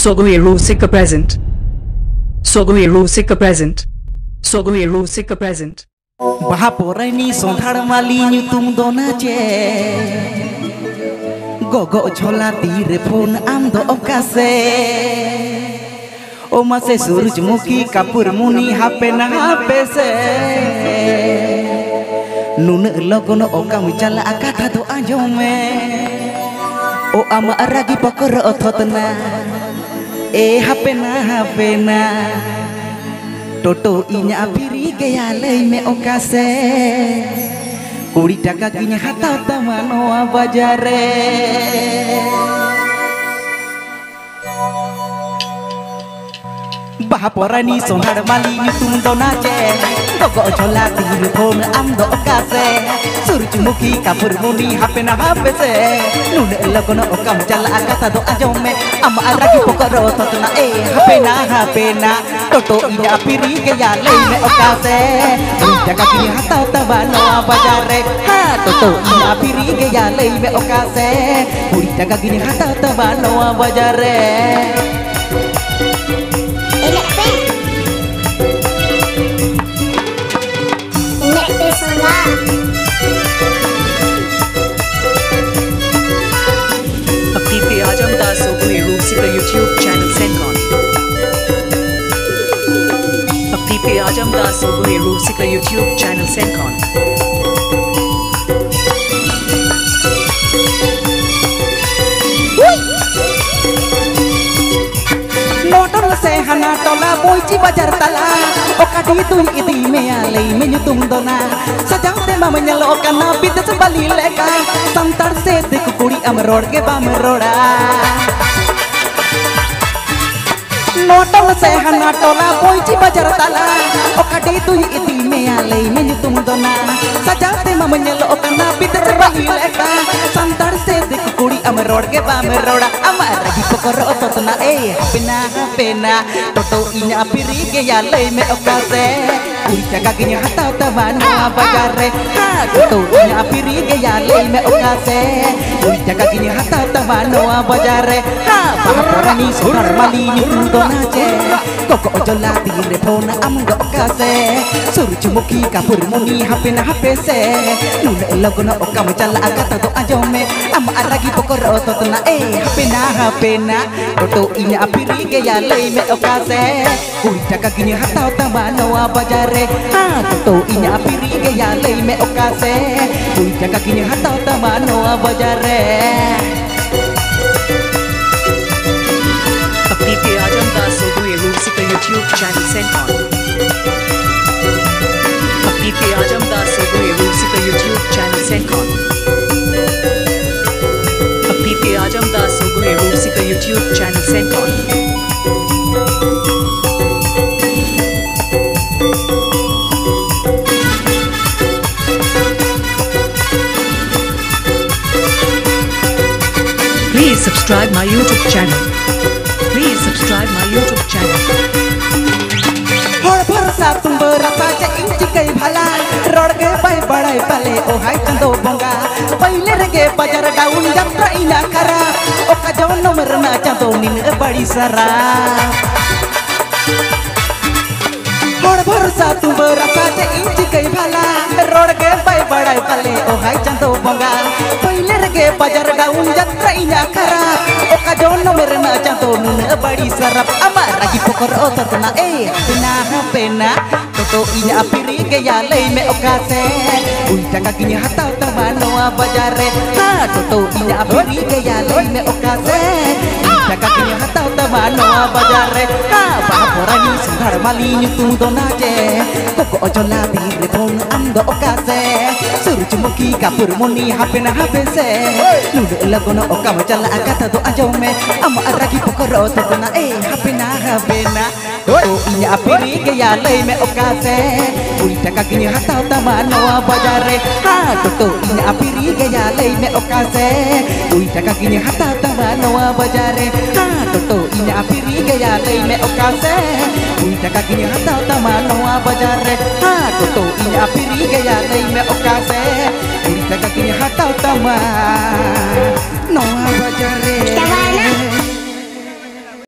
Sogohiru Sika present. Sogohiru Sika present. Sogohiru Sika present. Bahaporai ni sondhar mali nyutum dona je Gogo chola tire phone am do okase O mase surjmukhi kapur muni hape na hape se Nun logon okam chala akatha do anjome O ama aragi pokor othotna E hape na Toto inya apiri gaya lay me okase Kuri taka kinya hatau tamano bajare Bahaporani sondhar mali nyutum dona je Gogo chola tir phone am do okase Surjmukhi kapur muni hape na hape se Nun logon okam chala akatha do ajome Ama aragi pokoro totna hape na Toto inya apiri gaya lay me okase Kuri taka kinya hatau tamano bajare Ha toto inya apiri gaya lay me okase Kuri taka kinya hatau tamano bajare Apiti Ajamdas Sogohiru Sika YouTube channel Sencon. Apiti Ajamdas Sogohiru Sika YouTube channel Sencon. Notol se hana tola boichi bajar tala Okadi tu idi me alai menyutum dona Sajang tema menyalokan nabi sebali leka Santar se deku kuri amrod ke bamroda Notol se hana tola boichi bajar tala Okadi tu idi me alai menyutum dona Sajang tema menyalokan nabi sebali leka Santar se deku kuri amrod ke bamroda Amaragi pokoro ototna pena Toto inya apiri gaya lay me okase Kuri taka kinya hatau tamano bajare Ha toto inya apiri gaya lay me okase Kuri taka kinya hatau tamano bajare Ha bahaporani sondhar mali nyutum dona je Gogo ojola tire phone am do okase Surjmukhi kapur muni hape na hape se Nun logon okam chala akatha do ajome Ama aragi pokoro totna hape na Toto inya apiri gaya lay me okase Kuri taka kinya hatau tamano bajare Ha toto inya apiri gaya lay me okase Kuri taka kinya hatau tamano bajare Apiti Ajamdas Sogohiru Sika YouTube channel Sencon. Apiti Ajamdas Sogohiru Sika YouTube channel Sencon. Apiti Ajamdas Sogohiru Sika YouTube channel Sencon. Please subscribe my YouTube channel. Please subscribe my YouTube channel. Hor bharsa tum berasa je inci kai bhala Rod ge bai badai pale o hai chando bonga Paile rege bajar daun jatra ina kara Oka jono merna chando nin badi sara Hor bharsa tum berasa je inci kai bhala Rod ge bai badai pale o hai chando bonga Paile rege bajar daun jatra ina kara Oka jono merna chando nin badi sara Amaragi pokor ototna pena Toto inya apiri gaya lay me okase Kuri taka kinya hatau tamano bajare Ha toto inya apiri gaya lay me okase Kuri taka kinya hatau tamano bajare Ha bahaporani sondhar mali nyutum dona je Gogo ojola tire phone am do okase Surjmukhi kapur muni hape na hape se Nun logon okam chala akatha do ajome Ama aragi pokoro totna hape na Toto inya apiri gaya lay me okase Kuri taka kinya hatau tamano bajare Ha toto inya apiri gaya lay me okase Kuri taka kinya hatau tamano bajare Ha toto inya apiri gaya lay me okase Kuri taka kinya hatau tamano bajare Ha toto inya apiri gaya lay me okase Kuri taka kinya hatau tamano bajare